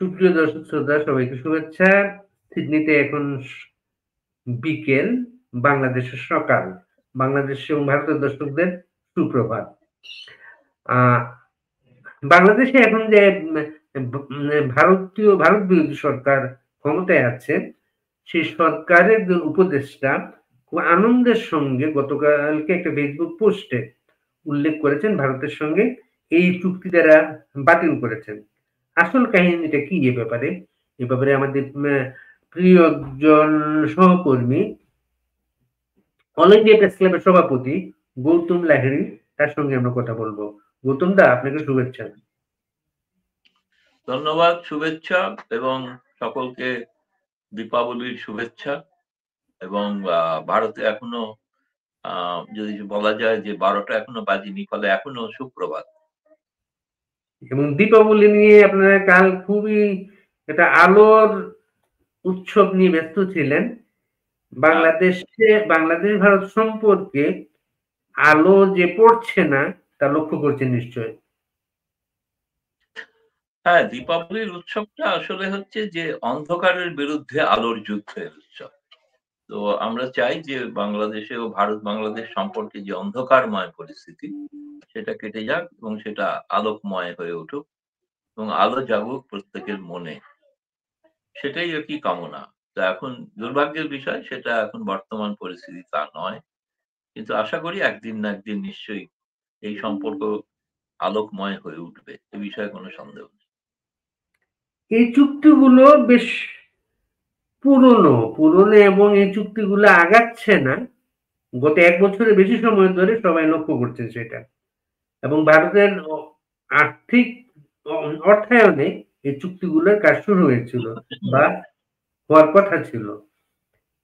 সুপ্রিয় দর্শক শ্রোতা সবাইকে শুভেচ্ছা। সিডনিতে এখন বিকেল, বাংলাদেশের সকাল। বাংলাদেশ এবং ভারতের দর্শকদের সুপ্রভাত। আ বাংলাদেশে এখন যে ভারত বিরোধী সরকার ক্ষমতায় আছে, সেই সরকারের যে উপদেষ্টা খুব আনন্দের সঙ্গে গতকালকে একটা ফেসবুক পোস্টে উল্লেখ করেছেন ভারতের সঙ্গে এই চুক্তি তারা বাতিল করেছেন। আসল কাহিনীটা কি এ ব্যাপারে? এ ব্যাপারে আমাদের প্রিয় একজন সহকর্মী অল ইন্ডিয়া প্রেস ক্লাবের সভাপতি গৌতম লাহিড়ী, তার সঙ্গে আমরা কথা বলবো। গৌতম দা, আপনাকে শুভেচ্ছা। ধন্যবাদ, শুভেচ্ছা এবং সকলকে দীপাবলির শুভেচ্ছা। এবং ভারতে এখনো যদি বলা যায় যে 12টা এখনো বাজেনি, ফলে এখনো সুপ্রভাত। এবং দীপাবলি নিয়ে আপনারা কাল খুবই একটা আলোর উৎসব নিয়ে ব্যস্ত ছিলেন। বাংলাদেশ ভারত সম্পর্কে আলো যে পড়ছে না তা লক্ষ্য করছেন নিশ্চয়ই। হ্যাঁ, দীপাবলির উৎসবটা আসলে হচ্ছে যে অন্ধকারের বিরুদ্ধে আলোর যুদ্ধের উৎসব। তো আমরা চাই যে বাংলাদেশে ও ভারত বাংলাদেশ সম্পর্কে যে অন্ধকারময় পরিস্থিতি সেটা কেটে যাক এবং সেটা আলোকময় হয়ে উঠুক এবং আলো জাগুক প্রত্যেকের মনে। সেটাই আর কি কামনা। তো এখন দুর্ভাগ্যের বিষয়, সেটা এখন বর্তমান পরিস্থিতি তা নয়। কিন্তু আশা করি একদিন না একদিন নিশ্চয়ই এই সম্পর্ক আলোকময় হয়ে উঠবে। এ বিষয়ে কোনো সন্দেহ নেই। এই চুক্তিগুলো বেশ পুরনো এবং এই চুক্তিগুলো আগাচ্ছে না। গত ১ বছরের বেশি সময় ধরে সবাই লক্ষ্য করছেন সেটা। এবং ভারতের আর্থিক অর্থায়নে এই চুক্তিগুলোর কাজ শুরু হয়েছিল বা হওয়ার কথা ছিল।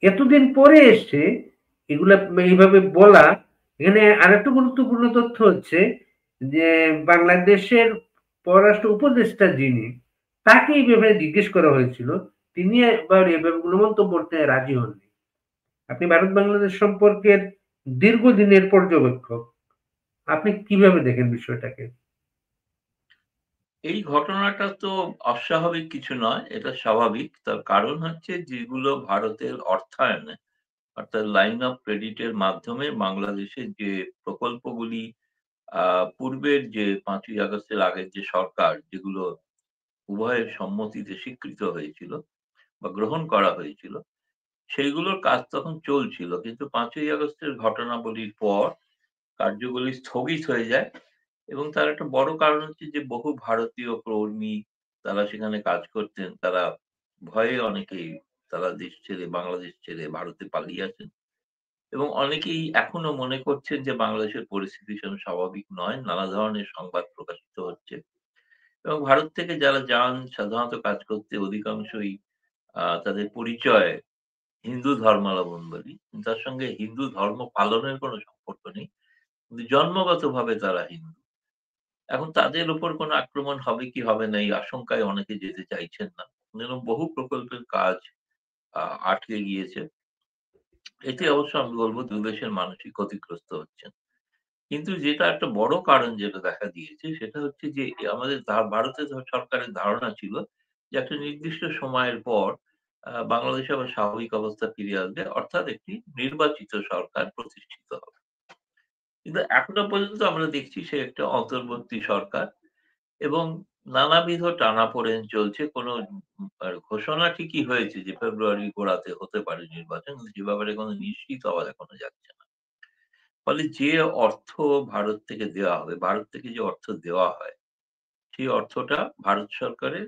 এতদিন পরে এসে এগুলা এইভাবে বলা, এখানে আরেকটা গুরুত্বপূর্ণ তথ্য হচ্ছে যে বাংলাদেশের পররাষ্ট্র উপদেষ্টা যিনি, তাকে এই ব্যাপারে জিজ্ঞেস করা হয়েছিল। তিনি এবার এ ব্যাপারগুলো মন্তব্য করতে রাজি হননি। আপনি ভারত বাংলাদেশ সম্পর্কের দীর্ঘদিনের পর্যবেক্ষক। আপনি কিভাবে দেখেন বিষয়টাকে? এই ঘটনাটা তো অস্বাভাবিক কিছু নয়, এটা স্বাভাবিক। তার কারণ হচ্ছে যেগুলো ভারতের অর্থায়নে অর্থাৎ লাইন অফ ক্রেডিট এর মাধ্যমে বাংলাদেশের যে প্রকল্পগুলি পূর্বের যে ৫ই আগস্টের আগের যে সরকার যেগুলো উভয়ের সম্মতিতে স্বীকৃত হয়েছিল বা গ্রহণ করা হয়েছিল, সেইগুলোর কাজ তখন চলছিল। কিন্তু ৫ই আগস্টের ঘটনাবলীর পর কার্যগুলি স্থগিত হয়ে যায় এবং তার একটা বড় কারণ হচ্ছে যে বহু ভারতীয় কর্মী তারা সেখানে কাজ করতেন। তারা ভয়ে অনেকেই তারা দেশ ছেড়ে বাংলাদেশ ছেড়ে ভারতে পালিয়ে আসেন এবং অনেকেই এখনো মনে করছেন যে বাংলাদেশের পরিস্থিতি সেরকম স্বাভাবিক নয়। নানা ধরনের সংবাদ প্রকাশিত হচ্ছে এবং ভারত থেকে যারা যান সাধারণত কাজ করতে অধিকাংশই তাদের পরিচয় হিন্দু ধর্মাবলম্বী। তার সঙ্গে হিন্দু ধর্ম পালনের কোনো সম্পর্ক নেই। কিন্তু জন্মগতভাবে তারা হিন্দু। এখন তাদের উপর কোনো আক্রমণ হবে কি হবে না এই আশঙ্কায় অনেকে যেতে চাইছেন না। যেন বহু প্রকল্পের কাজ আটকে গিয়েছে। এতে অবশ্য আমি বলব ২ দেশের মানুষই ক্ষতিগ্রস্ত হচ্ছেন। কিন্তু যেটা একটা বড় কারণ যেটা দেখা দিয়েছে সেটা হচ্ছে যে আমাদের ভারতের সরকারের ধারণা ছিল যে একটা নির্দিষ্ট সময়ের পর বাংলাদেশে আবার স্বাভাবিক অবস্থা ফিরে আসবে। অর্থাৎ একটি নির্বাচিত সরকার প্রতিষ্ঠিত হবে। কিন্তু এখনো পর্যন্ত আমরা দেখছি সে একটা অন্তর্বর্তী সরকার এবং নানাবিধ টানাপোড়েন চলছে। কোনো ঘোষণা ঠিকই হয়েছে যে ফেব্রুয়ারির গোড়াতে হতে পারে নির্বাচন। কিন্তু সে ব্যাপারে কোনো নিশ্চিত হওয়া এখনো যাচ্ছে না। ফলে যে অর্থ ভারত থেকে দেওয়া হবে, ভারত থেকে যে অর্থ দেওয়া হয়, সেই অর্থটা ভারত সরকারের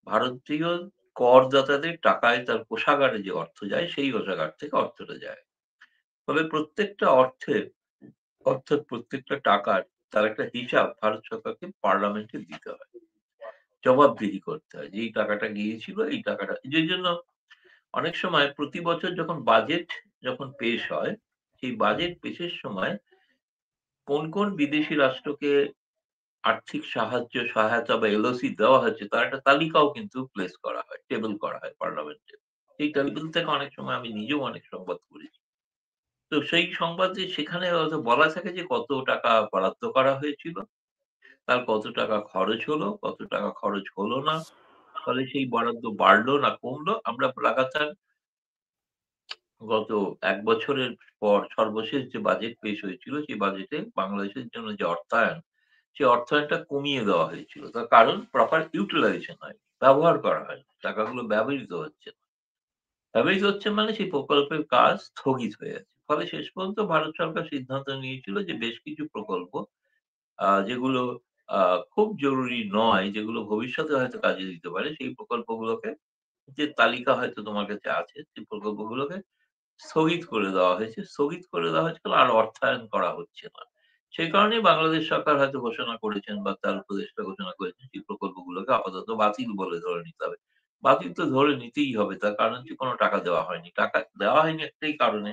ভারতীয় করদাতাদের টাকায় তার কোষাগারে যে অর্থ যায়, সেই কোষাগার থেকে অর্থটা যায়। ফলে প্রত্যেকটা অর্থাৎ প্রত্যেকটা টাকার তার একটা হিসাব ভারত সরকারকে পার্লামেন্টে দিতে হয়। জবাবদিহি করতে হয় যে এই টাকাটা গিয়েছিল, এই টাকাটা যেজন্য অনেক সময় প্রতি বছর যখন বাজেট পেশ হয়, সেই বাজেট পেশের সময় কোন বিদেশি রাষ্ট্রকে আর্থিক সহায়তা বা এলওসি দেওয়া হয়েছে তার একটা তালিকাও কিন্তু প্লেস করা হয়, টেবল করা হয় পার্লামেন্টে। এই টেবল থেকে অনেক সময় আমি নিজেও অনেক সংবাদ পড়েছি। তো সেই সংবাদে সেখানে হয়তো বলা থাকে যে কত টাকা বরাদ্দ করা হয়েছিল, তার কত টাকা খরচ হলো, কত টাকা খরচ হলো না ফলে সেই বরাদ্দ বাড়লো না কমলো, আমরা লাগাতার গত ১ বছরের পর সর্বশেষ যে বাজেট পেশ হয়েছিল, সেই বাজেটে বাংলাদেশের জন্য যে অর্থায়ন, সেই অর্থায়নটা কমিয়ে দেওয়া হয়েছিল। তার কারণ প্রপার ইউটিলাইজেশন হয়নি। ব্যবহার করা হয়নি। টাকাগুলো ব্যবহৃত হচ্ছে না। ব্যবহৃত হচ্ছে মানে সেই প্রকল্পের কাজ স্থগিত হয়ে আছে। ফলে শেষ পর্যন্ত ভারত সরকার সিদ্ধান্ত নিয়েছিল যে বেশ কিছু প্রকল্প যেগুলো আ খুব জরুরি নয়, যেগুলো ভবিষ্যতে হয়তো কাজে দিতে পারে, সেই প্রকল্পগুলোকে, যে তালিকা হয়তো তোমার কাছে আছে, সেই প্রকল্পগুলোকে স্থগিত করে দেওয়া হয়েছে। স্থগিত করে দেওয়া হয়েছে কারণ আর অর্থায়ন করা হচ্ছে না। সেই কারণেই বাংলাদেশ সরকার হয়তো ঘোষণা করেছেন বা তার উপদেষ্টা ঘোষণা করেছেন সেই প্রকল্পগুলোকে আপাতত বাতিল বলে ধরে নিতে হবে। বাতিল তো ধরে নিতেই হবে। তার কারণ হচ্ছে কোনো টাকা দেওয়া হয়নি। টাকা দেওয়া হয়নি একটাই কারণে,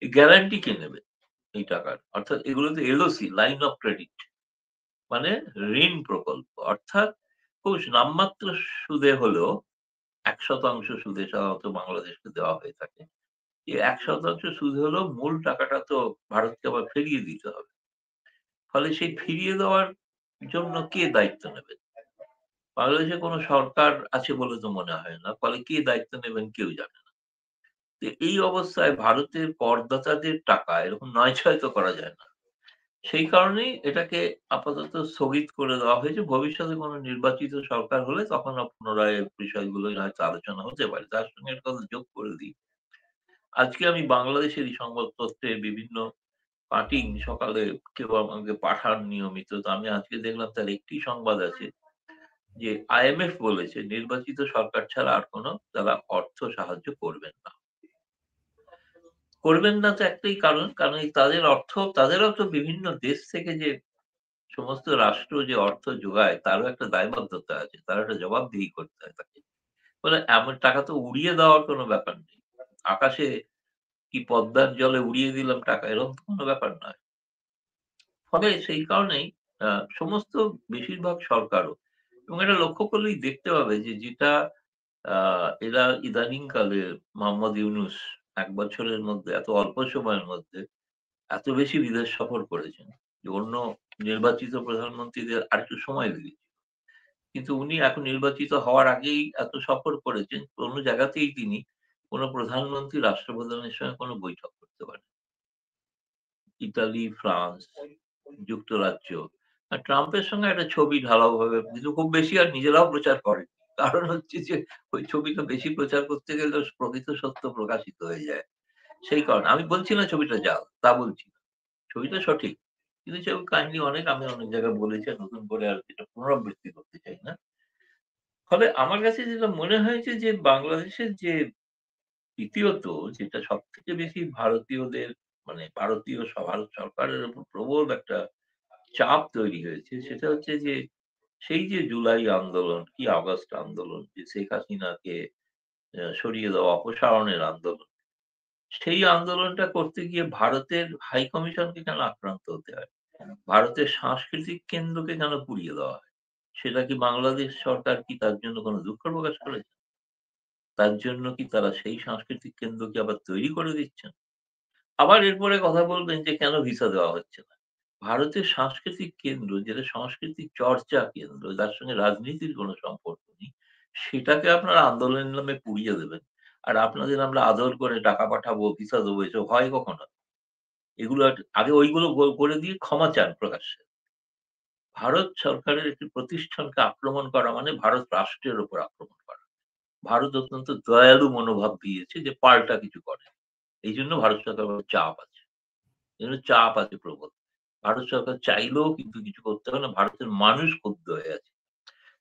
এই গ্যারান্টি কে নেবে এই টাকার? অর্থাৎ এগুলো তো এলওসি, লাইন অফ ক্রেডিট, মানে ঋণ প্রকল্প। অর্থাৎ খুব নামমাত্র সুদে হলেও ১% সুদে সাধারণত বাংলাদেশকে দেওয়া হয়ে থাকে। এই ১% সুদ হলেও মূল টাকাটা তো ভারতকে আবার ফিরিয়ে দিতে হবে। ফলে সেই ফিরিয়ে দেওয়ার জন্য কে দায়িত্ব নেবে? বাংলাদেশে কোনো সরকার আছে বলে তো মনে হয় না। ফলে কে দায়িত্ব নেবেন কেউ জানে না। তো এই অবস্থায় ভারতের করদাতাদের টাকা এরকম নয়-ছয় তো করা যায় না। সেই কারণেই এটাকে আপাতত স্থগিত করে দেওয়া হয়েছে। ভবিষ্যতে কোনো নির্বাচিত সরকার হলে তখন পুনরায় বিষয়গুলো হয়তো আলোচনা হতে পারে। তার সঙ্গে একটা কথা যোগ করে দিই। আজকে আমি বাংলাদেশেরই সংবাদপত্রে বিভিন্ন কাটিং সকালে কেউ আমাকে পাঠান নিয়মিত। তো আমি আজকে দেখলাম তার একটি সংবাদ আছে যে আইএমএফ বলেছে নির্বাচিত সরকার ছাড়া আর কোনো তারা অর্থ সাহায্য করবেন না। করবেন না তো একটাই কারণ, কারণ এই তাদেরও তো বিভিন্ন দেশ থেকে যে সমস্ত রাষ্ট্র যে অর্থ যোগায় তারও একটা দায়বদ্ধতা আছে। তার একটা জবাবদিহি করতে হয় তাকে। ফলে এমন টাকা তো উড়িয়ে দেওয়ার কোনো ব্যাপার নেই। আকাশে কি পদ্মার জলে উড়িয়ে দিলাম টাকা, এরকম তো কোনো ব্যাপার নয়। ফলে সেই কারণেই আ সমস্ত বেশিরভাগ সরকারও, এবং এটা লক্ষ্য করলেই দেখতে পাবে যে যেটা আ এরা ইদানিংকালে মোহাম্মদ ইউনূস ১ বছরের মধ্যে এত অল্প সময়ের মধ্যে এত বেশি বিদেশ সফর করেছেন যে অন্য নির্বাচিত প্রধানমন্ত্রীদের আরেকটু সময় লেগেছে। কিন্তু উনি এখন নির্বাচিত হওয়ার আগেই এত সফর করেছেন, কোন জায়গাতেই তিনি কোন প্রধানমন্ত্রী রাষ্ট্রপ্রধানের সঙ্গে কোন বৈঠক করতে পারেন। ইতালি, ফ্রান্স, যুক্তরাজ্য। আর ট্রাম্পের সঙ্গে একটা ছবি ঢালাওভাবে, কিন্তু খুব বেশি আর নিজেরাও প্রচার করেন। কারণ হচ্ছে যে ওই ছবিটা বেশি প্রচার করতে গেলে প্রকৃত সত্য প্রকাশিত হয়ে যায়। সেই কারণে আমি বলছি না ছবিটা জাল, তা বলছি না। ছবিটা সঠিক। কিন্তু সেরকম কাহিনী অনেক আমি অনেক জায়গায় বলেছি, আর নতুন করে আর এটা পুনরাবৃত্তি করতে চাই না। ফলে আমার কাছে যেটা মনে হয়েছে যে বাংলাদেশের যে তৃতীয়ত যেটা সবথেকে বেশি ভারতীয়দের, মানে ভারত সরকারের উপর প্রবল একটা চাপ তৈরি হয়েছে, সেটা হচ্ছে যে সেই যে জুলাই আন্দোলন কি আগস্ট আন্দোলন, যে শেখ হাসিনাকে সরিয়ে দেওয়া, অপসারণের আন্দোলন। সেই আন্দোলনটা করতে গিয়ে ভারতের হাই কমিশনকে কেন আক্রান্ত হতে হয়? ভারতের সাংস্কৃতিক কেন্দ্রকে কেন পুড়িয়ে দেওয়া হয়? সেটা কি বাংলাদেশ সরকার কি তার জন্য কোন দুঃখ প্রকাশ করেছে? তার জন্য কি তারা সেই সাংস্কৃতিক কেন্দ্রকে আবার তৈরি করে দিচ্ছেন? আবার এরপরে কথা বলবেন যে কেন ভিসা দেওয়া হচ্ছে না? ভারতের সাংস্কৃতিক কেন্দ্র, যেটা সাংস্কৃতিক চর্চা কেন্দ্র, যার সঙ্গে রাজনীতির কোনো সম্পর্ক নেই, সেটাকে আপনারা আন্দোলনের নামে পুড়িয়ে দেবেন। আর আপনাদের আমরা আদর করে টাকা পাঠাবো, ভিসা দেবো, এসব হয় কখনো? এগুলো আগে ওইগুলো করে দিয়ে ক্ষমা চান প্রকাশ্যে। ভারত সরকারের একটি প্রতিষ্ঠানকে আক্রমণ করা মানে ভারত রাষ্ট্রের উপর আক্রমণ করা। ভারত অত্যন্ত দয়ালু মনোভাব দিয়েছে যে পাল্টা কিছু করে। এইজন্য ভারত সরকারের উপর চাপ আছে। এজন্য চাপ আছে প্রবল। ভারত সরকার চাইলেও কিন্তু কিছু করতে পারে না। ভারতের মানুষ ক্ষুব্ধ হয়ে আছে।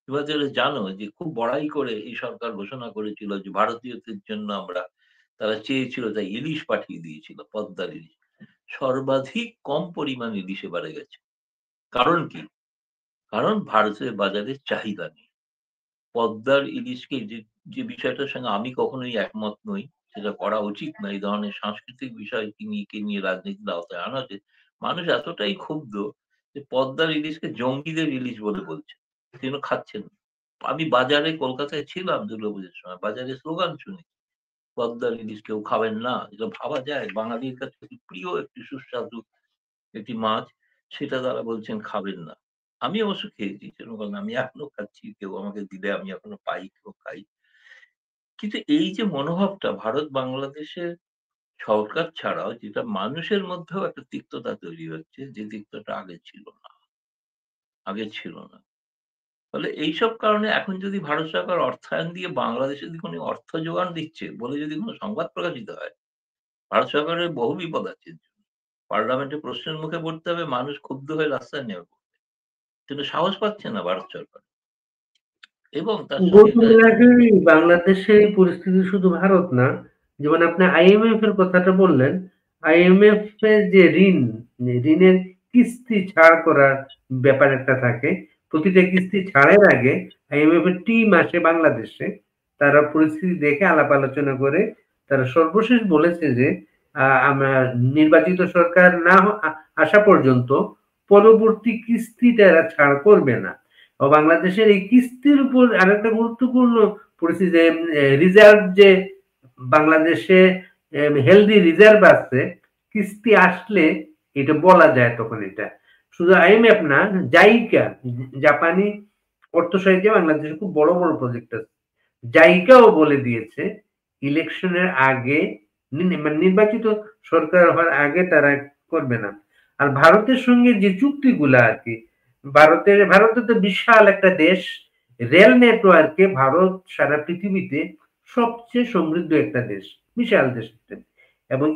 তোমরা তাহলে জানো যে খুব বড়াই করে এই সরকার ঘোষণা করেছিল যে ভারতীয়দের জন্য আমরা, তারা চেয়েছিল তাই ইলিশ পাঠিয়ে দিয়েছিল, পদ্মার ইলিশ। সর্বাধিক কম পরিমাণ ইলিশ এবারে গেছে। কারণ কি? কারণ ভারতের বাজারে চাহিদা নেই। পদ্মার ইলিশকে যে বিষয়টার সঙ্গে আমি কখনোই একমত নই, সেটা করা উচিত না। এই ধরনের সাংস্কৃতিক বিষয়কে নিয়ে রাজনীতির আওতায় আনা উচিত। মানুষ এতটাই ক্ষুব্ধ যে পদ্মার ইলিশকে জঙ্গিদের ইলিশ বলে বলছে। সেজন্য খাচ্ছেন না। আমি বাজারে কলকাতায় ছিলাম দুর্গাপুজোর সময়। বাজারে স্লোগান শুনি, "পদ্মার ইলিশ কেউ খাবেন না।" এটা ভাবা যায়? বাঙালির কাছে অতি প্রিয় একটি সুস্বাদু একটি মাছ, সেটা তারা বলছেন খাবেন না। আমি অবশ্য খেয়েছি। সেরকম কথা না। আমি এখনো খাচ্ছি। কেউ আমাকে দিলে আমি এখনো পাই, কেউ খাই। কিন্তু এই যে মনোভাবটা ভারত বাংলাদেশের সরকার ছাড়াও যেটা মানুষের মধ্যেও একটা তিক্ততা তৈরি হচ্ছে, যে তিক্ততা আগে ছিল না। ফলে এইসব কারণে এখন যদি ভারত সরকার অর্থায়ন দিয়ে বাংলাদেশে যদি কোনো অর্থ যোগান দিচ্ছে বলে যদি কোনো সংবাদ প্রকাশিত হয়, ভারত সরকারের বহু বিপদ আছে। পার্লামেন্টে প্রশ্নের মুখে পড়তে হবে, মানুষ ক্ষুব্ধ হয়ে রাস্তায় নেমে পড়বে। কিন্তু সাহস পাচ্ছে না ভারত সরকার। এবং তার সঙ্গে গৌতম লাহিড়ী, বাংলাদেশের এই পরিস্থিতি শুধু ভারত না, যেমন আপনি আইএমএফ এর কথাটা বললেন, আইএমএফ এর যে ঋণ, ঋণের কিস্তি ছাড় করার ব্যাপার একটা থাকে। প্রতিটা কিস্তি ছাড়ের আগে আইএমএফ এর টিম আসে বাংলাদেশে, তারা পরিস্থিতি দেখে আলাপ আলোচনা করে তারা সর্বশেষ বলেছে যে আমরা নির্বাচিত সরকার না আসা পর্যন্ত পরবর্তী কিস্তি তারা ছাড় করবে না। ও বাংলাদেশের এই কিস্তির উপর আরেকটা গুরুত্বপূর্ণ পরিস্থিতি যে রিজার্ভ যে বাংলাদেশে হেলদি রিজার্ভ আছে, কিস্তি আসলে এটা বলা যায় তখন। এটা শুধু আইএমএফ না, জাইকা, জাপানি অর্থ সাহায্যে বাংলাদেশে খুব বড় বড় প্রজেক্ট আছে। জাইকাও বলে দিয়েছে ইলেকশনের আগে, মানে নির্বাচিত সরকার হওয়ার আগে তারা করবে না। আর ভারতের সঙ্গে যে চুক্তিগুলা আর কি, ভারত তো বিশাল একটা দেশ। রেল নেটওয়ার্কে ভারত সারা পৃথিবীতে সবচেয়ে সমৃদ্ধ একটা দেশ, বিশাল দেশ একটা। এবং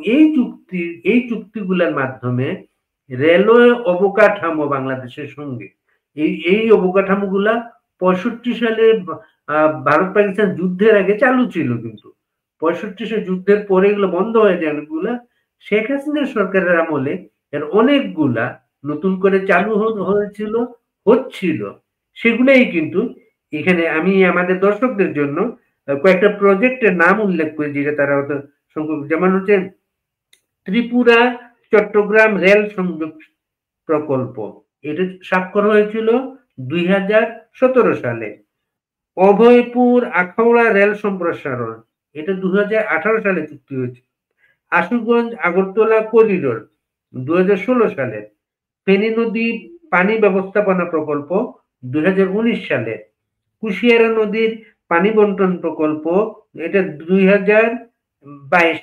এই চুক্তিগুলোর মাধ্যমে রেলওয়ে অবকাঠামো বাংলাদেশের সঙ্গে, এই অবকাঠামোগুলা 65 সালে ভারত পাকিস্তান যুদ্ধের আগে চালু ছিল, কিন্তু 65 সালে যুদ্ধের পরে এগুলো বন্ধ হয়ে যায় অনেকগুলা। শেখ হাসিনার সরকারের আমলে এর অনেকগুলা নতুন করে চালু হয়েছিল, হচ্ছিল। সেগুলাই কিন্তু এখানে আমি আমাদের দর্শকদের জন্য কয়েকটা প্রজেক্টের নাম উল্লেখ করি, যেটা তারা হয়তো সংখ্যক, যেমন হচ্ছে ত্রিপুরা চট্টগ্রাম রেল সংযোগ প্রকল্প। এটা স্বাক্ষর হয়েছিল 2017 সালে। অভয়পুর আখাউড়া রেল সম্প্রসারণ, এটা 2018 সালে চুক্তি হয়েছে। আশুগঞ্জ আগরতলা করিডোর 2016 সালে। ফেনী নদী পানি ব্যবস্থাপনা প্রকল্প 2019 সালে। কুশিয়ারা নদীর পানি বন্টন প্রকল্প, এটা 2022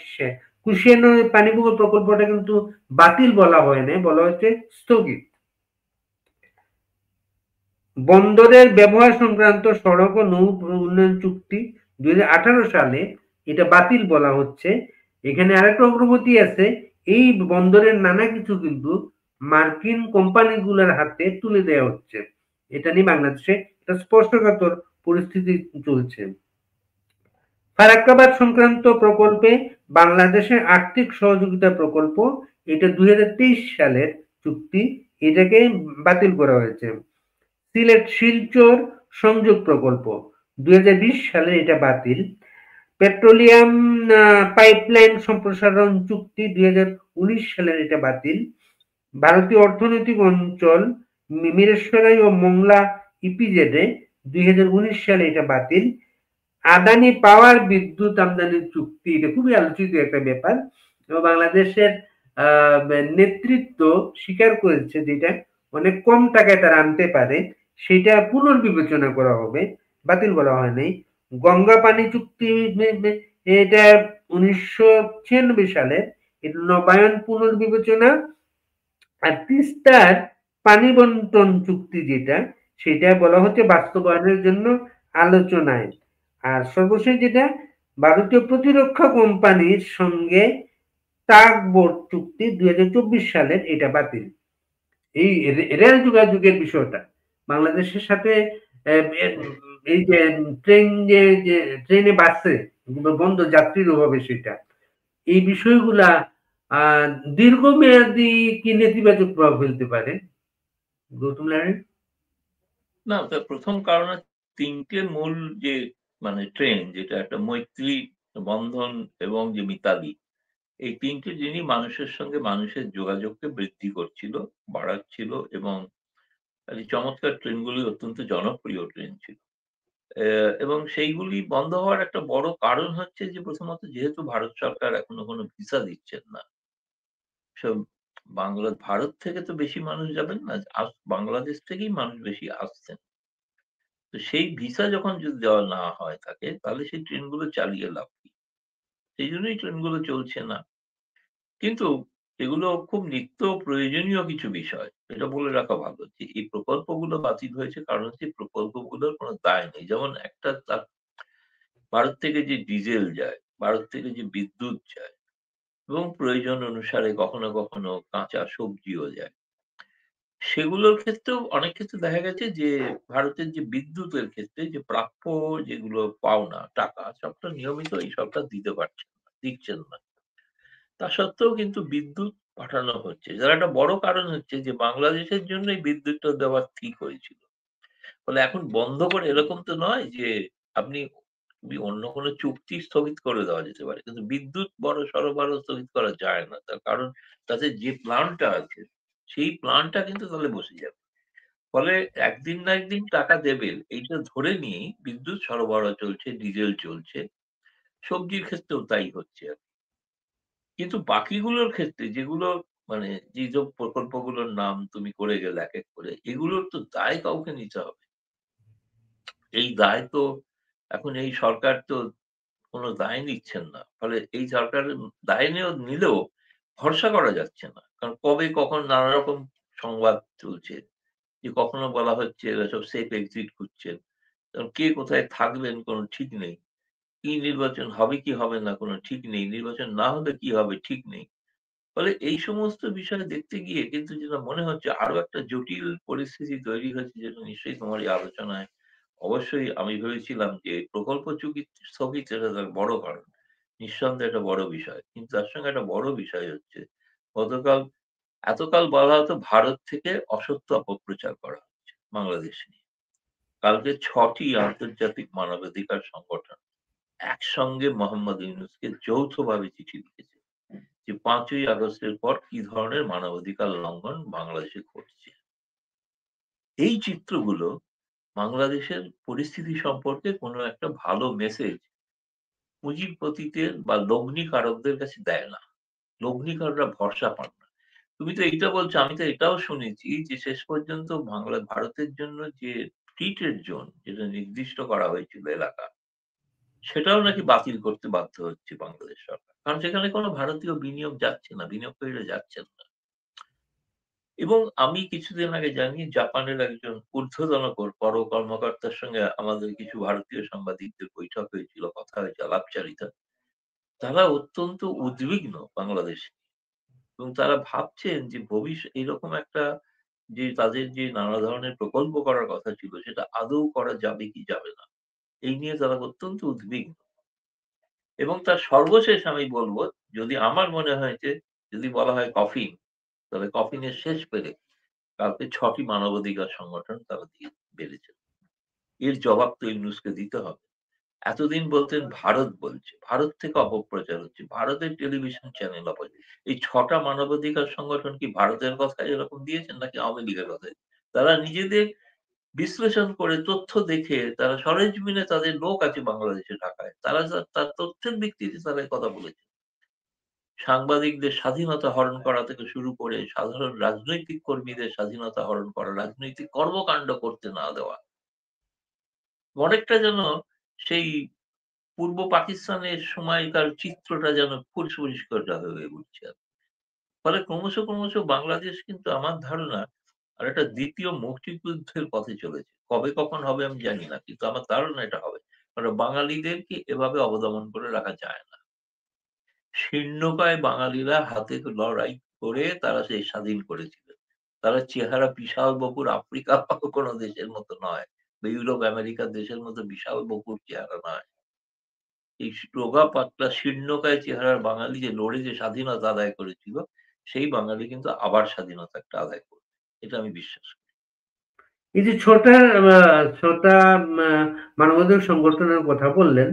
কুশিয়ারা নদীর পানি প্রকল্পটা কিন্তু বাতিল বলা হয়নি, বলা হচ্ছে স্থগিত। বন্দরের ব্যবহার সংক্রান্ত সড়ক ও নৌ উন্নয়ন চুক্তি 2018 সালে, এটা বাতিল বলা হচ্ছে। এখানে আরেকটা অগ্রগতি আছে, এই বন্দরের নানা কিছু কিন্তু মার্কিন কোম্পানিগুলোর হাতে তুলে দেওয়া হচ্ছে। এটা নিয়ে বাংলাদেশে একটা স্পর্শকাতর পরিস্থিতি চলছে। ফারাক্কাবাদ সংক্রান্ত প্রকল্পে বাংলাদেশের আর্থিক সহযোগিতা প্রকল্প, এটা 2023 সালের চুক্তি, এটাকে বাতিল করা হয়েছে। সিলেট শিলচর সংযোগ প্রকল্প 2020 সালে, এটা বাতিল। পেট্রোলিয়াম পাইপলাইন সম্প্রসারণ চুক্তি 2019 সালের, এটা বাতিল। ভারতীয় অর্থনৈতিক অঞ্চল মিরেশ্বরাই ও মোংলা ইপিজেডে 2019 সালে, এটা বাতিল। আদানি পাওয়ার বিদ্যুৎ আমদানির চুক্তি, এটা খুবই আলোচিত একটা ব্যাপার, এবং বাংলাদেশের নেতৃত্ব স্বীকার করেছে যেটা অনেক কম টাকায় তারা আনতে পারে, সেটা পুনর্বিবেচনা করা হবে, বাতিল করা হয়নি। গঙ্গা পানি চুক্তি, এটা 1996 সালে, এটা নবায়ন পুনর্বিবেচনা। আর তিস্তার পানি বন্টন চুক্তি যেটা, সেটা বলা হচ্ছে বাস্তবায়নের জন্য আলোচনায়। আর সর্বশেষ যেটা, ভারতীয় প্রতিরক্ষা কোম্পানির সঙ্গে টাগ বোট চুক্তি 2024 সালের, এটা বাতিল। এই রেল যোগাযোগের বিষয়টা বাংলাদেশের সাথে এই যে ট্রেনে বাসে বন্ধ যাত্রীর অভাবে, সেটা এই বিষয়গুলা আহ দীর্ঘমেয়াদী কি নেতিবাচক প্রভাব ফেলতে পারে গৌতম লাহিড়ী? না, তার প্রথম কারণ হচ্ছে ৩ টে মূল যে মানে ট্রেন, যেটা একটা মৈত্রী, বন্ধন এবং যে মিতালি। এই ৩ টে জিনিস মানুষের সঙ্গে মানুষের যোগাযোগকে বৃদ্ধি করছিল, বাড়াচ্ছিল এবং এই চমৎকার ট্রেনগুলি অত্যন্ত জনপ্রিয় ট্রেন ছিল। এবং সেইগুলি বন্ধ হওয়ার একটা বড় কারণ হচ্ছে যে প্রথমত যেহেতু ভারত সরকার এখনো কোনো ভিসা দিচ্ছেন না। সব ভারত থেকে তো বেশি মানুষ যাবেন না। বাংলাদেশ থেকেই মানুষ বেশি আসছেন। তো সেই ভিসা যখন যদি দেওয়া না হয় থাকে, তাহলে সেই ট্রেনগুলো চালিয়ে লাভ কি? সেইজন্যই ট্রেনগুলো চলছে না। কিন্তু এগুলো খুব নিত্য প্রয়োজনীয় কিছু বিষয়। এটা বলে রাখা ভালো যে এই প্রকল্পগুলো বাতিল হয়েছে কারণ হচ্ছে এই প্রকল্পগুলোর কোনো দায় নেই। যেমন একটা ভারত থেকে যে ডিজেল যায়, ভারত থেকে যে বিদ্যুৎ যায় এবং প্রয়োজন অনুসারে কখনো, কখনো কাঁচা সবজিও যায়। সেগুলোর ক্ষেত্রেও অনেক ক্ষেত্রে দেখা গেছে যে ভারতের যে বিদ্যুতের ক্ষেত্রে যে প্রাপ্য যেগুলো পাওনা টাকা সবটা নিয়মিত এই সরকার দিতে পারছেন না, দিচ্ছেন না। তা সত্ত্বেও কিন্তু বিদ্যুৎ পাঠানো হচ্ছে। যার একটা বড় কারণ হচ্ছে যে বাংলাদেশের জন্য এই বিদ্যুৎটা দেওয়া ঠিক হয়েছিল। ফলে এখন বন্ধ করে এরকম তো নয় যে আপনি অন্য কোনো চুক্তি স্থগিত করে দেওয়া যেতে পারে। কিন্তু বিদ্যুৎ সরবরাহ স্থগিত করা যায় না। তার কারণ তাদের যে প্ল্যান্টটা আছে সেই প্ল্যান্টটা কিন্তু তাহলে বসে যাবে। ফলে একদিন না একদিন টাকা দেবে এইটা ধরে নিয়েই বিদ্যুৎ সরবরাহ চলছে, ডিজেল চলছে। সবজির ক্ষেত্রেও তাই হচ্ছে। কিন্তু বাকিগুলোর ক্ষেত্রে যেগুলো মানে যেসব প্রকল্পগুলোর নাম তুমি করে গেলে একেক করে, এগুলোর তো দায় কাউকে নিতে হবে। এই দায় তো এখন এই সরকার তো কোন দায় নিচ্ছেন না। ফলে এই সরকারের দায় নিলেও ভরসা করা যাচ্ছে না। কারণ কবে কখন নানা রকম সংবাদ চলছে। যে কখনো বলা হচ্ছে এরা সব সেফ এক্সিট খুঁজছেন। কারণ কে কোথায় থাকবেন কোন ঠিক নেই। কি নির্বাচন হবে কি হবে না কোন ঠিক নেই। নির্বাচন না হলে কি হবে ঠিক নেই। ফলে এই সমস্ত বিষয় দেখতে গিয়ে কিন্তু যেটা মনে হচ্ছে আরো একটা জটিল পরিস্থিতি তৈরি হয়েছে যেটা নিশ্চয়ই তোমার এই আলোচনায় অবশ্যই আমি ভেবেছিলাম যে প্রকল্প চুক্তি স্থগিত এটা তার বড় কারণ। নিঃসন্দেহে একটা বড় বিষয়। কিন্তু তার সঙ্গে একটা বড় বিষয় হচ্ছে গতকাল এতকাল বলা হতো ভারত থেকে অসত্য অপপ্রচার করা হচ্ছে বাংলাদেশ নিয়ে। কালকে ৬ টি আন্তর্জাতিক মানবাধিকার সংগঠন একসঙ্গে মোহাম্মদ ইউনূসকে যৌথভাবে চিঠি লিখেছে। যে ৫ই আগস্টের পর কি ধরনের মানবাধিকার লঙ্ঘন বাংলাদেশে ঘটছে। এই চিত্রগুলো বাংলাদেশের পরিস্থিতি সম্পর্কে কোনো একটা ভালো মেসেজ পুঁজিপতিদের বা লগ্নিকারকদের কাছে দেয় না। লগ্নিকারকরা ভরসা পান না। তুমি তো এইটা বলছো, আমি তো এটাও শুনেছি যে শেষ পর্যন্ত ভারতের জন্য যে ফ্রি ট্রেড জোন যেটা নির্দিষ্ট করা হয়েছিল এলাকা, সেটাও নাকি বাতিল করতে বাধ্য হচ্ছে বাংলাদেশ সরকার। কারণ সেখানে কোনো ভারতীয় বিনিয়োগ যাচ্ছে না, বিনিয়োগকারীরা যাচ্ছেন না। এবং আমি কিছুদিন আগে জানি জাপানের একজন ঊর্ধ্বতন বড় কর্মকর্তার সঙ্গে আমাদের কিছু ভারতীয় সাংবাদিকদের বৈঠক হয়েছিল, কথা হয়েছে, আলাপচারিতা। তারা অত্যন্ত উদ্বিগ্ন বাংলাদেশ নিয়ে। এবং তারা ভাবছেন যে এরকম একটা যে তাদের যে নানা ধরনের প্রকল্প করার কথা ছিল সেটা আদৌ করা যাবে কি যাবে না। এই নিয়ে তারা অত্যন্ত উদ্বিগ্ন। এবং তার সর্বশেষ আমি বলব, যদি আমার মনে হয় যে যদি বলা হয় কফিন, তাহলে কফিনের শেষ পেরে কালকে ৬ টি মানবাধিকার সংগঠন তারা দিয়ে বেড়েছে। এর জবাব তো ইউনূসকে দিতে হবে। এতদিন বলতেন ভারত বলছে, ভারত থেকে অপপ্রচার হচ্ছে, ভারতের টেলিভিশন চ্যানেল এই ৬ টা মানবাধিকার সংগঠন কি ভারতের কথাই এরকম দিয়েছেন নাকি আওয়ামী লীগের কথাই? তারা নিজেদের বিশ্লেষণ করে তথ্য দেখে তারা সরেজমিনে তাদের লোক আছে বাংলাদেশে ঢাকায়। তারা তার তথ্যের ভিত্তিতে তারা এই কথা বলেছে। সাংবাদিকদের স্বাধীনতা হরণ করা থেকে শুরু করে সাধারণ রাজনৈতিক কর্মীদের স্বাধীনতা হরণ করা, রাজনৈতিক কর্মকাণ্ড করতে না দেওয়া। অনেকটা যেন সেই পূর্ব পাকিস্তানের সময়কার চিত্রটা যেন পরিষ্কার হয়ে উঠছে। ফলে ক্রমশ বাংলাদেশ কিন্তু আমার ধারণা আরেকটা ২য় মুক্তিযুদ্ধের পথে চলেছে। কবে কখন হবে আমি জানি না। কিন্তু আমার ধারণা এটা হবে। কারণ বাঙালিদেরকে এভাবে অবদমন করে রাখা যায় না। শীর্ণকায় বাঙালিরা হাতে লড়াই করে তারা সেই স্বাধীন করেছিল। তারা চেহারা বিশাল বপুর আফ্রিকা বা কোনো দেশের মতো নয়। বা ইউরোপ আমেরিকার দেশের মতো বিশাল বপুর চেহারা নয়। এই রোগা পাতলা শীর্ণকায় চেহারার বাঙালি যে লড়ে যে স্বাধীনতা আদায় করেছিল, সেই বাঙালি কিন্তু আবার স্বাধীনতাটা আদায় করবে। এটা আমি বিশ্বাস করি। এই যে ছোটা মানবাধিকার সংগঠনের কথা বললেন,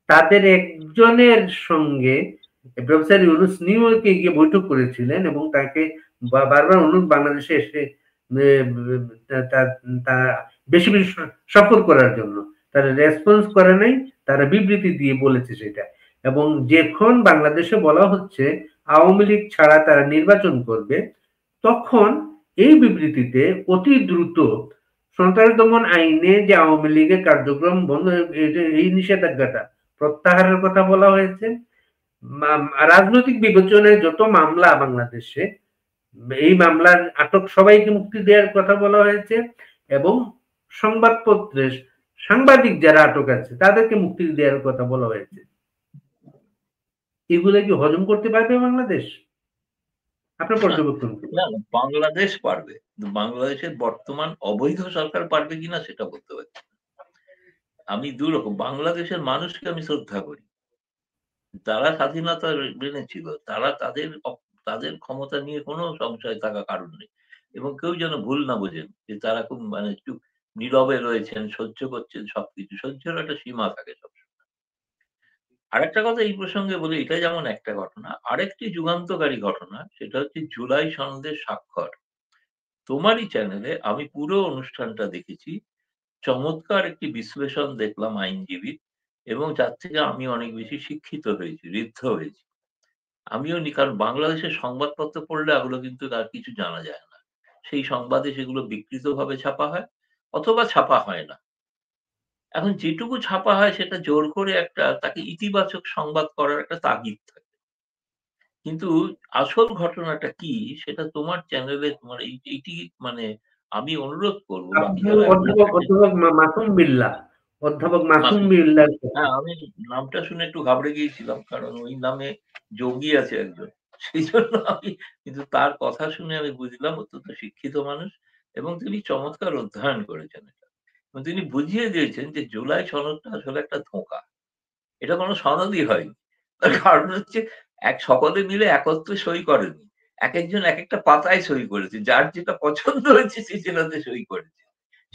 তাদের একজনের সঙ্গে প্রফেসর ইউনূস নিউ ইয়র্কে গিয়ে বৈঠক করেছিলেন এবং তাকে বারবার অনুরোধ বাংলাদেশে এসে তা বেশি বেশি সফর করার জন্য। তারা রেসপন্স করে নাই, তারা বিবৃতি দিয়ে বলেছে সেটা। এবং যখন বাংলাদেশে বলা হচ্ছে আওয়ামী লীগ ছাড়া তারা নির্বাচন করবে, তখন এই বিবৃতিতে অতি দ্রুত সন্ত্রাস দমন আইনে যে আওয়ামী লীগের কার্যক্রম বন্ধ, এই নিষেধাজ্ঞাটা প্রত্যাহারের কথা বলা হয়েছে। রাজনৈতিক বিবেচনায় যত মামলা বাংলাদেশে, এই মামলার আটক সবাইকে মুক্তি দেওয়ার কথা বলা হয়েছে, এবং সংবাদপত্রে সাংবাদিক যারা আটক আছে তাদেরকে মুক্তি দেওয়ার কথা বলা হয়েছে। এগুলো কি হজম করতে পারবে বাংলাদেশ? আপনার পর্যবেক্ষণ কি? না, বাংলাদেশ পারবে, কিন্তু বাংলাদেশের বর্তমান অবৈধ সরকার পারবে কিনা সেটা বলতে পারছি না। আমি দুরকম, বাংলাদেশের মানুষকে আমি শ্রদ্ধা করি। যারা স্বাধীনতা মেনেছিল তারা তাদের ক্ষমতা নিয়ে কোনো সংশয় থাকার কারণ নেই। এবং কেউ যেন ভুল না বোঝেন যে তারা খুব মানে চুপ নীরবে রয়েছেন, সহ্য করছেন সবকিছু। সহ্যের একটা সীমা থাকে সবসময়। আরেকটা কথা এই প্রসঙ্গে বলি, এটা যেমন একটা ঘটনা। আরেকটি যুগান্তকারী ঘটনা, সেটা হচ্ছে জুলাই সনদের স্বাক্ষর। তোমারই চ্যানেলে আমি পুরো অনুষ্ঠানটা দেখেছি। চমৎকার একটি বিশ্লেষণ দেখলাম আইনজীবীর, এবং যার থেকে আমি অনেক বেশি শিক্ষিত হয়েছি, ঋদ্ধ হয়েছি। আমিও কারণ বাংলাদেশের সংবাদপত্র পড়লে এগুলো কিন্তু আর কিছু জানা যায় না। সেই সংবাদে সেগুলো বিকৃতভাবে ছাপা হয়, অথবা ছাপা হয় না। এখন যেটুকু ছাপা হয় সেটা জোর করে তাকে ইতিবাচক সংবাদ করার একটা তাগিদ থাকে। কিন্তু আসল ঘটনাটা কি সেটা তোমার চ্যানেলে তোমার এইটি মানে আমি অনুরোধ করব বাকি আপনি যারা এখনো অধ্যাপক দেখেন। অধ্যাপক মাসুম বিল্লাহ, অধ্যাপক মাসুম মাসুম, বিল্লাহ। হ্যাঁ, আমি নামটা শুনে একটু ঘাবড়ে গিয়েছিলাম। কারণ ওই নামে যোগী আছে একজন। সেইজন্য আমি, কিন্তু তার কথা শুনে আমি বুঝলাম অত্যন্ত শিক্ষিত মানুষ, এবং তিনি চমৎকার অধ্যয়ন করেছেন এটা। এবং তিনি বুঝিয়ে দিয়েছেন যে জুলাই সনদটা আসলে একটা ধোঁকা। এটা কোনো সনদই হয়নি। তার কারণ হচ্ছে সকলে মিলে একত্রে সই করেনি। একেকজন একেকটা পাতায় সই করেছে। যার যেটা পছন্দ হয়েছে সে সেটাতে সই করেছে।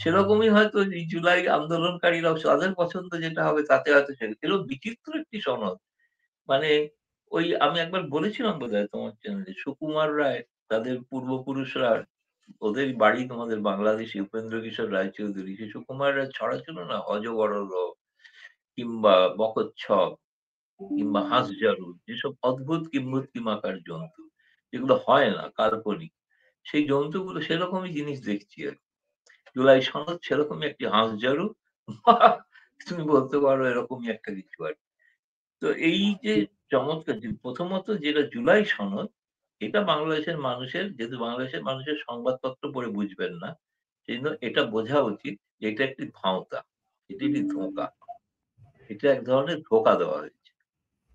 সেরকমই হয়তো এই জুলাই আন্দোলনকারীরাও তাদের পছন্দ যেটা হবে তাতে হয়তো এরকম বিচিত্র একটি সনদ। মানে ওই আমি একবার বলেছিলাম বোধহয় তোমার চ্যানেলে, সুকুমার রায় তাদের পূর্বপুরুষরা, ওদের বাড়ি তোমাদের বাংলাদেশে উপেন্দ্র কিশোর রায়চৌধুরী। সেই সুকুমার রায় ছড়া ছিল না? অজগর কিংবা বকচ্ছপ কিংবা হাঁসজারু, যেসব অদ্ভুত কিম্ভূতকিমাকার জন্তু, যেগুলো হয় না, কাল্পনিক। সেই জন্তুগুলো সেরকমই জিনিস দেখছি আরকি। জুলাই সনদ সেরকমই একটি হাঁসজারু বা তুমি বলতে পারো এরকমই একটা কিছু আরকি। তো এই যে চমৎকার যে প্রথমত যেটা জুলাই সনদ, এটা বাংলাদেশের মানুষের, যেহেতু বাংলাদেশের মানুষের সংবাদপত্র পড়ে বুঝবেন না, সেইজন্য এটা বোঝা উচিত যে এটা একটি ভাঁওতা, এটি একটি ধোঁকা। এটা এক ধরনের ধোঁকা দেওয়া হয়েছে।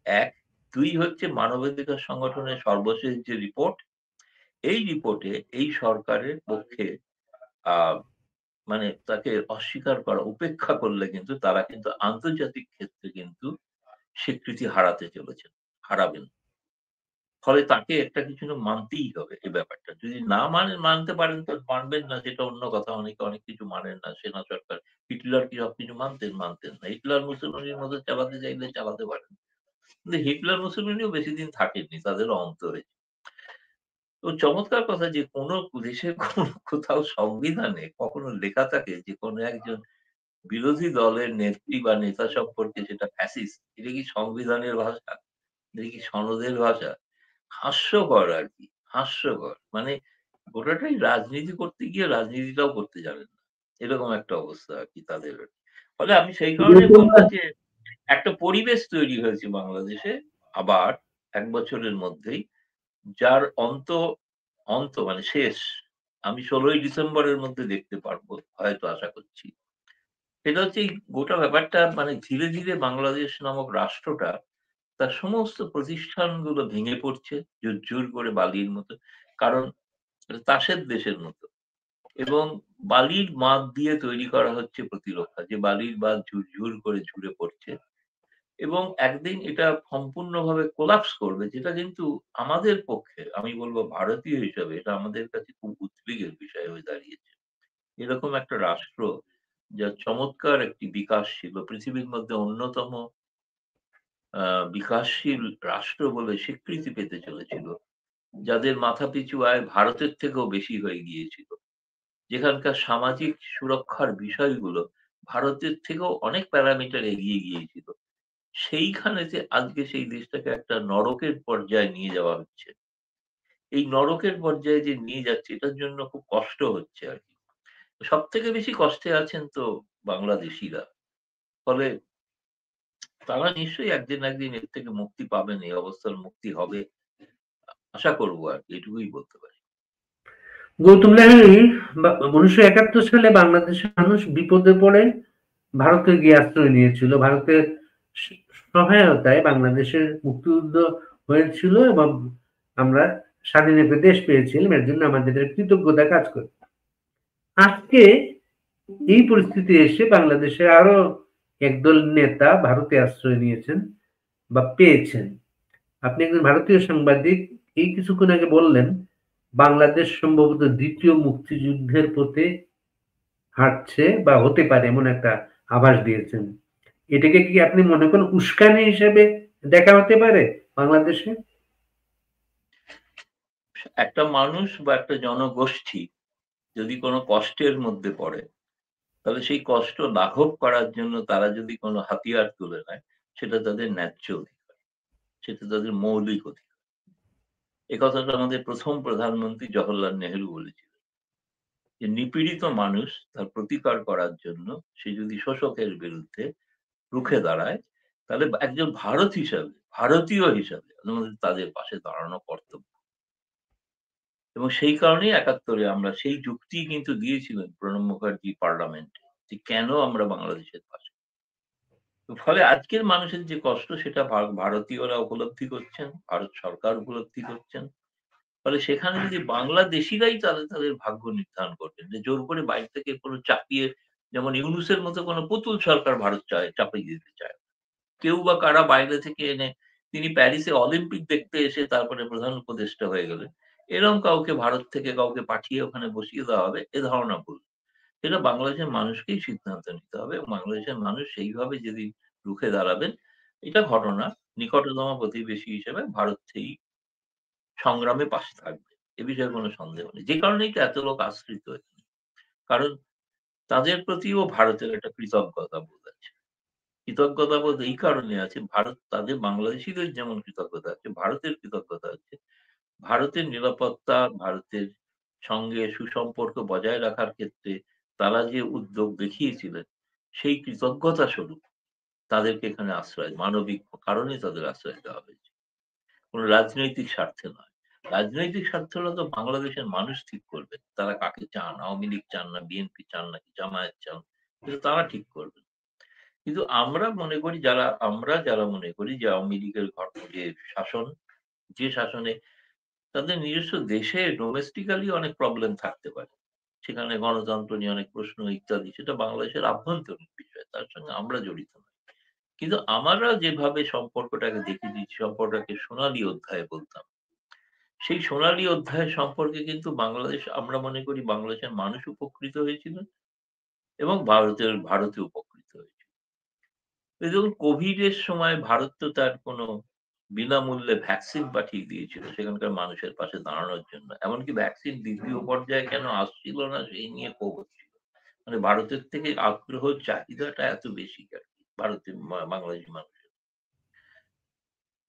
১, ২ হচ্ছে মানবাধিকার সংগঠনের সর্বশেষ যে রিপোর্ট, এই রিপোর্টে এই সরকারের পক্ষে আ মানে তাকে অস্বীকার করা, উপেক্ষা করলে কিন্তু তারা কিন্তু আন্তর্জাতিক ক্ষেত্রে কিন্তু স্বীকৃতি হারাতে চলেছেন, হারাবেন। ফলে তাকে একটা কিছু না মানতেই হবে এই ব্যাপারটা। যদি না মানতে পারেন তো মানবেন না, সেটা অন্য কথা। অনেকে অনেক কিছু মানেন না। সেনা সরকার, হিটলার কি সবকিছু মানতেন? মানতেন না। হিটলার মুসলমানির মতো চালাতে চাইলে চালাতে পারেন। কিন্তু হিটলার মুসলমানিও বেশিদিন থাকেননি। তাদেরও অন্ত হয়েছে। তো চমৎকার কথা যে কোন দেশের কোথাও সংবিধানে কখনো লেখা থাকে যে কোন একজন বিরোধী দলের নেত্রী বা নেতা সম্পর্কে সেটা ফ্যাসিস্ট। এটা কি সংবিধানের ভাষা? এটা কি সনদের ভাষা? হাস্যকর আরকি, হাস্যকর। মানে গোটাটাই রাজনীতি করতে গিয়ে রাজনীতিটাও করতে জানেন না। এরকম একটা অবস্থা আরকি তাদের। ফলে আমি সেই কারণে বলব যে একটা পরিবেশ তৈরি হয়েছে বাংলাদেশে আবার ১ বছরের মধ্যেই, যার অন্ত মানে শেষ আমি ১৬ই ডিসেম্বরের মধ্যে দেখতে পারবো হয়তো, আশা করছি। সেটা হচ্ছে এই গোটা ব্যাপারটা মানে ধীরে, ধীরে বাংলাদেশ নামক রাষ্ট্রটা তার সমস্ত প্রতিষ্ঠানগুলো ভেঙে পড়ছে ঝুরঝুর করে বালির মতো। কারণ এটা তাসের দেশের মতো, এবং বালির বাঁধ দিয়ে তৈরি করা হচ্ছে প্রতিরক্ষা। যে বালির বাঁধ ঝুরঝুর করে ঝুরে পড়ছে, এবং একদিন এটা সম্পূর্ণভাবে কোলাপস করবে, যেটা কিন্তু আমাদের পক্ষে, আমি বলব ভারতীয় হিসাবে, এটা আমাদের কাছে খুব উদ্বেগের বিষয় হয়ে দাঁড়িয়েছে। এরকম একটা রাষ্ট্র যার চমৎকার একটি বিকাশ ছিল, পৃথিবীর মধ্যে অন্যতম আ বিকাশশীল রাষ্ট্র বলে স্বীকৃতি পেতে চলেছিল। যাদের মাথাপিছু আয় ভারতের থেকেও বেশি হয়ে গিয়েছিল। যেখানকার সামাজিক সুরক্ষার বিষয়গুলো ভারতের থেকেও অনেক প্যারামিটার এগিয়ে গিয়েছিল। সেইখানে যে আজকে সেই দেশটাকে একটা নরকের পর্যায়ে নিয়ে যাওয়া হচ্ছে। এই নরকের পর্যায়ে যে নিয়ে যাচ্ছে এটার জন্য খুব কষ্ট হচ্ছে আর কি। সব থেকে বেশি কষ্টে আছেন তো বাংলাদেশিরা। ফলে তারা নিশ্চয়ই একদিন না একদিন এর থেকে মুক্তি পাবেন, এই অবস্থার মুক্তি হবে। আশা করব আরকি, এটুকুই বলতে পারি। গৌতম লাহিড়ী 1971 সালে বাংলাদেশের মানুষ বিপদে পড়ে ভারতে গিয়ে আশ্রয় নিয়েছিল। ভারতের সহায়তায় বাংলাদেশের মুক্তিযুদ্ধ হয়েছিল এবং আমরা স্বাধীন একটা দেশ পেয়েছিলাম। এর জন্য আমাদের কৃতজ্ঞতা কাজ করে। আজকে এই পরিস্থিতি এসে বাংলাদেশের আরো একদল নেতা ভারতে আশ্রয় নিয়েছেন বা পেয়েছেন। আপনি একজন ভারতীয় সাংবাদিক, এই কিছুক্ষণ আগে বললেন বাংলাদেশ সম্ভবত দ্বিতীয় মুক্তিযুদ্ধের পথে হাঁটছে বা হতে পারে, এমন একটা আভাস দিয়েছেন। এটাকে কি আপনি মনে করেন উস্কানি হিসেবে দেখা হতে পারে বাংলাদেশে? একটা মানুষ বা একটা জনগোষ্ঠী যদি কোনো কষ্টের মধ্যে পড়ে, তাহলে সেই কষ্ট লাঘব করার জন্য তারা যদি কোনো হাতিয়ার তুলে নেয়, সেটা তাদের ন্যায্য অধিকার, সেটা তাদের মৌলিক অধিকার। এ কথাটা আমাদের ১ম প্রধানমন্ত্রী জওহরলাল নেহেরু বলেছিলেন। যে নিপীড়িত মানুষ তার প্রতিকার করার জন্য সে যদি শোষকের বিরুদ্ধে রুখে দাঁড়ায়, তাহলে একজন ভারতীয় হিসাবে আমাদের তাদের পাশে দাঁড়ানো কর্তব্য। এবং সেই কারণেই ৭১ এ আমরা সেই যুক্তিই কিন্তু দিয়েছিলেন প্রণব মুখার্জি পার্লামেন্টে, যে কেন আমরা বাংলাদেশের পাশে। তো ফলে আজকের মানুষের যে কষ্ট সেটা ভারতীয়রা উপলব্ধি করছেন, ভারত সরকার উপলব্ধি করছেন। ফলে সেখানে যদি বাংলাদেশিরাই তাদের ভাগ্য নির্ধারণ করবেন, যে জোর করে বাইরে থেকে কোনো চাপিয়ে, যেমন ইউনূসের মতো কোনো পুতুল সরকার ভারত চাপিয়ে দিতে চায় না। কেউ বা কারা বাইরে থেকে এনে, তিনি প্যারিসে অলিম্পিক দেখতে এসে তারপরে প্রধান উপদেষ্টা হয়ে গেলেন। এরকম কাউকে ভারত থেকে কাউকে পাঠিয়ে ওখানে বসিয়ে দেওয়া হবে, এ ধারণা ভুল। এটা বাংলাদেশের মানুষকেই সিদ্ধান্ত নিতে হবে এবং বাংলাদেশের মানুষ সেইভাবে যেদিন রুখে দাঁড়াবেন, এটা ঘটনা, নিকটতম প্রতিবেশী হিসেবে ভারত সেই সংগ্রামে পাশে থাকবে। এ বিষয়ে কোনো সন্দেহ নেই। যে কারণেই তো এত লোক আশ্রিত এখানে। কারণ তাদের প্রতিও ভারতের একটা কৃতজ্ঞতাবোধ আছে। কৃতজ্ঞতাবোধ এই কারণে আছে, ভারত তাদের বাংলাদেশীদের যেমন কৃতজ্ঞতা আছে, ভারতের কৃতজ্ঞতা আছে। ভারতের নিরাপত্তা, ভারতের সঙ্গে সুসম্পর্ক বজায় রাখার ক্ষেত্রে তারা যে উদ্যোগ দেখিয়েছিলেন, সেই কৃতজ্ঞতা স্বরূপ তাদেরকে এখানে মানবিক কারণে তাদের আশ্রয় দেওয়া হয়েছে। কোন রাজনৈতিক স্বার্থে নয়। রাজনৈতিক স্বার্থ হলে তো বাংলাদেশের মানুষ ঠিক করবেন। তারা কাকে চান, আওয়ামী লীগ চান না বিএনপি চান নাকি জামায়াত চান, এটা তারা ঠিক করবেন। কিন্তু আমরা যারা মনে করি যে আওয়ামী লীগের যে শাসন, যে শাসনে তাদের নিজস্ব দেশে ডোমেস্টিক্যালি অনেক প্রবলেম থাকতে পারে। সেখানে গণতন্ত্র নিয়ে অনেক প্রশ্ন ইত্যাদি, সেটা বাংলাদেশের আভ্যন্তরীণ বিষয়। তার সঙ্গে আমরা জড়িত নই। কিন্তু আমরা যেভাবে সম্পর্কটাকে দেখেছি, সম্পর্কটাকে সোনালী অধ্যায় বলতাম। সেই সোনালী অধ্যায় সম্পর্কে কিন্তু আমরা মনে করি বাংলাদেশের মানুষ উপকৃত হয়েছিলেন এবং ভারতে উপকৃত হয়েছিল। এই দেখুন, কোভিড এর সময় ভারত তো তার কোনো বিনামূল্যে ভ্যাকসিন পাঠিয়ে দিয়েছিল সেখানকার মানুষের পাশে দাঁড়ানোর জন্য। এমনকি ভ্যাকসিন ২য় পর্যায়ে কেন আসছিল না সেই নিয়ে ক্ষোভ হচ্ছিল। মানে ভারতের থেকে আগ্রহ চাহিদাটা এত বেশি আরকি ভারতের বাংলাদেশী মানুষের।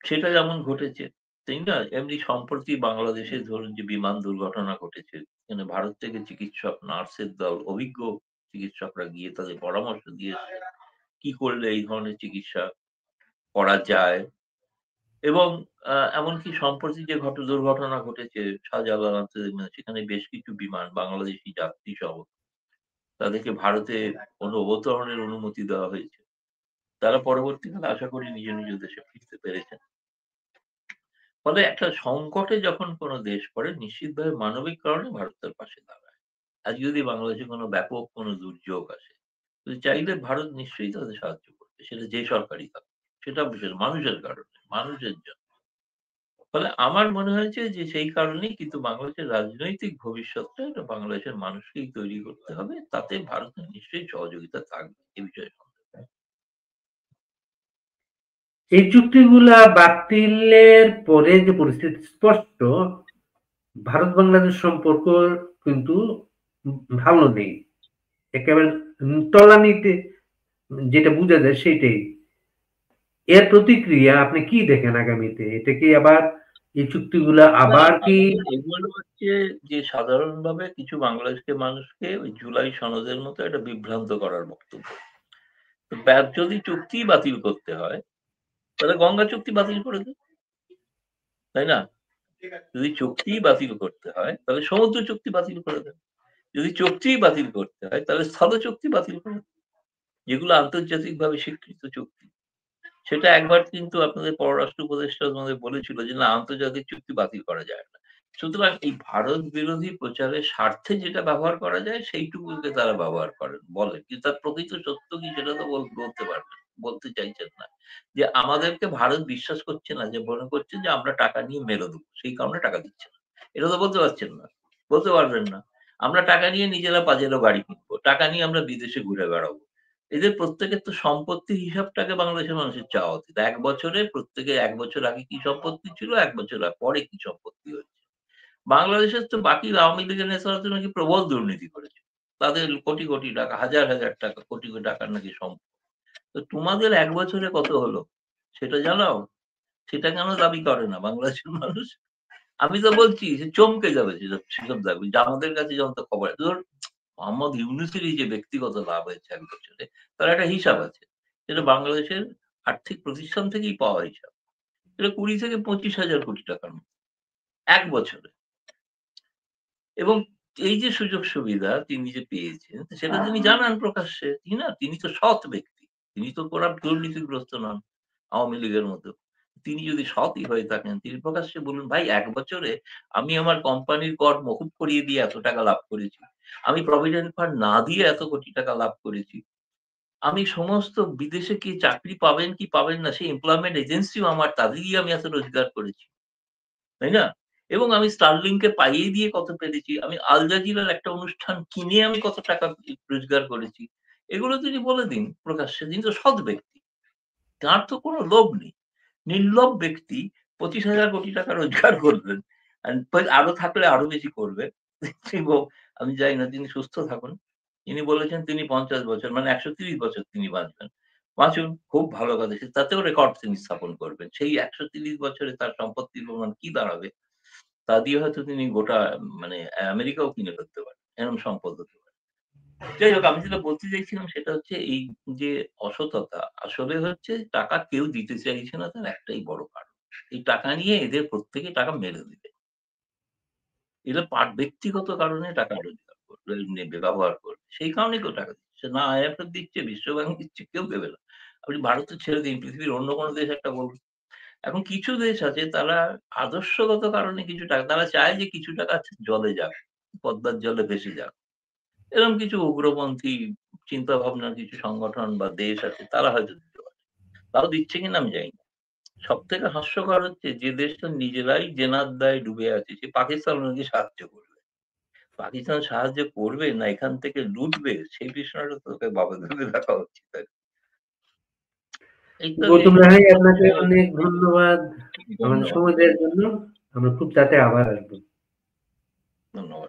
সেটা যেমন ঘটেছে, তাই না? এমনি সম্প্রতি বাংলাদেশে ধরুন যে বিমান দুর্ঘটনা ঘটেছে, এখানে ভারত থেকে চিকিৎসক, নার্সের দল, অভিজ্ঞ চিকিৎসকরা গিয়ে তাদের পরামর্শ দিয়েছে কি করলে এই ধরনের চিকিৎসা করা যায়। এবং এমনকি সম্প্রতি যে দুর্ঘটনা ঘটেছে শাহজালাল আন্তর্জাতিক, সেখানে বেশ কিছু বিমান বাংলাদেশী যাত্রীসহ তাদেরকে ভারতে অবতরণের অনুমতি দেওয়া হয়েছে। তারা পরবর্তীকালে আশা করি নিজ দেশে ফিরতে পেরেছেন। ফলে একটা সংকটে যখন কোন দেশ পড়ে, নিশ্চিতভাবে মানবিক কারণে ভারত তার পাশে দাঁড়ায়। আজ যদি বাংলাদেশে কোন ব্যাপক কোন দুর্যোগ আসে, তো চাইলে ভারত নিশ্চয়ই তাদের সাহায্য করবে। সেটা যে সরকারই থাকুক। সেটা বিশেষ মানুষের কারণে, মানুষের জন্য। ফলে আমার মনে হয়েছে যে সেই কারণেই কিন্তু বাংলাদেশের রাজনৈতিক ভবিষ্যৎটা এটা বাংলাদেশের মানুষকেই তৈরি করতে হবে। তাতে ভারতের নিশ্চয়ই সহযোগিতা থাকবে। এ বিষয়ে সন্দেহ নেই। এই চুক্তিগুলা বাতিলের পরে যে পরিস্থিতি স্পষ্ট, ভারত বাংলাদেশ সম্পর্ক কিন্তু ভালো নেই, একেবারে তলানিতে, যেটা বোঝা যায় সেটাই। এর প্রতিক্রিয়া আপনি কি দেখেন আগামীতে? এটা কি আবার এই চুক্তিগুলা আবার কি এগুলো হচ্ছে যে সাধারণভাবে কিছু বাংলাদেশের মানুষকে ওই জুলাই সনদের মতো একটা বিভ্রান্ত করার বক্তব্য। তো যদি চুক্তি বাতিল করতে হয় তাহলে গঙ্গা চুক্তি বাতিল করে দেয়, তাই না? যদি চুক্তি বাতিল করতে হয় তাহলে সমুদ্র চুক্তি বাতিল করে দেয়। যদি চুক্তি বাতিল করতে হয় তাহলে স্থল চুক্তি বাতিল করে দেয়, যেগুলো আন্তর্জাতিকভাবে স্বীকৃত চুক্তি। সেটা একবার কিন্তু আপনাদের পররাষ্ট্র উপদেষ্টা আমাদের বলেছিল যে না, আন্তর্জাতিক চুক্তি বাতিল করা যায় না। সুতরাং এই ভারত বিরোধী প্রচারের স্বার্থে যেটা ব্যবহার করা যায় সেইটুকুকে তারা ব্যবহার করেন, বলেন। কিন্তু তার প্রকৃত সত্য কি সেটা তো বলতে পারবেন, বলতে চাইছেন না। যে আমাদেরকে ভারত বিশ্বাস করছে না, যে মনে করছে যে আমরা টাকা নিয়ে মেরে দেবো, সেই কারণে টাকা দিচ্ছে না। এটা তো বলতে পারছেন না, বলতে পারবেন না। আমরা টাকা নিয়ে নিজেরা পাজেরো গাড়ি কিনবো, টাকা নিয়ে আমরা বিদেশে ঘুরে বেড়াবো। এদের প্রত্যেকের তো সম্পত্তির হিসাবটাকে বাংলাদেশের মানুষের চাওয়া উচিত। ১ বছরে প্রত্যেকে ১ বছর আগে কি সম্পত্তি ছিল, ১ বছর পরে কি সম্পত্তি হয়েছে। বাংলাদেশের তো বাকি আওয়ামী লীগের নেতারা তো নাকি প্রবল দুর্নীতি করেছে। তাদের কোটি, কোটি টাকা, হাজার, হাজার টাকা, কোটি, কোটি টাকার নাকি সম্পদ। তো তোমাদের ১ বছরে কত হলো সেটা জানাও। সেটা কেন দাবি করে না বাংলাদেশের মানুষ? আমি তো বলছি যে চমকে যাবে সেসব দাবি। যে আমাদের কাছে যখন তো খবর ধরুন মোহাম্মদ ইউনূসেরই যে ব্যক্তিগত লাভ হয়েছে ১ বছরে, তার একটা হিসাব আছে। সেটা বাংলাদেশের আর্থিক প্রতিষ্ঠান থেকেই পাওয়া হিসাব। এটা ২০ থেকে ২৫,০০০ কোটি টাকার মতো ১ বছরে। এবং এই যে সুযোগ সুবিধা তিনি যে পেয়েছেন সেটা তিনি জানান প্রকাশ্যে, না? তিনি তো সৎ ব্যক্তি। তিনি তো দুর্নীতিগ্রস্ত নন আওয়ামী লীগের মতো। তিনি যদি সৎই হয়ে থাকেন তিনি প্রকাশ্যে বলুন, ভাই ১ বছরে আমি আমার কোম্পানির কর মকুব করিয়ে দিয়ে এত টাকা লাভ করেছি। আমি প্রভিডেন্ট ফান্ড না দিয়ে এত কোটি টাকা লাভ করেছি। আমি সমস্ত বিদেশে কি চাকরি পাবেন কি পাবেন না সেই এমপ্লয়মেন্ট এজেন্সিও আমার, তাদের দিয়ে আমি এত রোজগার করেছি। তাই না? এবং আমি স্টারলিংককে পাইয়ে দিয়ে কত পেরেছি। আমি আল জাজিরার একটা অনুষ্ঠান কিনে আমি কত টাকা রোজগার করেছি। এগুলো তিনি বলে দিন প্রকাশ্যে। তিনি তো সৎ ব্যক্তি। তার তো কোনো লোভ নেই। নির্লোভ ব্যক্তি ২৫,০০০ কোটি টাকা রোজগার করবেন। আরো থাকলে আরো বেশি করবেন। এবং আমি জানি না তিনি সুস্থ থাকুন। তিনি বলেছেন তিনি ৫০ বছর মানে ১৩০ বছর তিনি বাঁচবেন। বাঁচুন, খুব ভালো কথা। তাতেও রেকর্ড তিনি স্থাপন করবেন। সেই ১৩০ বছরে তার সম্পত্তির পরিমাণ কি দাঁড়াবে? তা দিয়ে হয়তো তিনি গোটা মানে আমেরিকাও কিনে ফেলতে পারেন। এরকম সম্পদ হতে পারে। যাই হোক, আমি যেটা বলতে চাইছিলাম সেটা হচ্ছে এই যে অসততা আসলে হচ্ছে টাকা কেউ দিতে চাইছে না, তার একটাই বড় কারণ। এই টাকা নিয়ে এদের প্রত্যেকে টাকা মেরে দিবে। এরা ব্যক্তিগত কারণে টাকা রোজগার করবে, নেবে, ব্যবহার করবে। সেই কারণেই তো টাকা দিচ্ছে। না IMF দিচ্ছে, বিশ্বব্যাংক দিচ্ছে, কেউ দেবে না। আপনি ভারতকে ছেড়ে দিন, পৃথিবীর অন্য কোন দেশ একটা বলুন। এখন কিছু দেশ আছে তারা আদর্শগত কারণে কিছু টাকা, তারা চায় যে কিছু টাকা জলে যাক, পদ্মার জলে ভেসে যাক। এরকম কিছু উগ্রপন্থী চিন্তা ভাবনার কিছু সংগঠন বা দেশ আছে তারা হয়তো দিতে পারে। তাও দিচ্ছে কিনা আমি জানি না। সবথেকে হাস্যকর হচ্ছে যে দেশটা নিজেরাই জেনার দায়ে ডুবে আছে সে পাকিস্তান ওনাকে সাহায্য করবে। পাকিস্তান সাহায্য করবে না এখান থেকে লুটবে সেই বিষয়টা তোকে ভেবে দেখা উচিত আরকি। ইত্যাদি গৌতম রায়, আপনাকে ধন্যবাদ। অনেক ধন্যবাদ আমাদের সময় দেওয়ার জন্য। আমরা খুব তাতে আবার আসবো। ধন্যবাদ।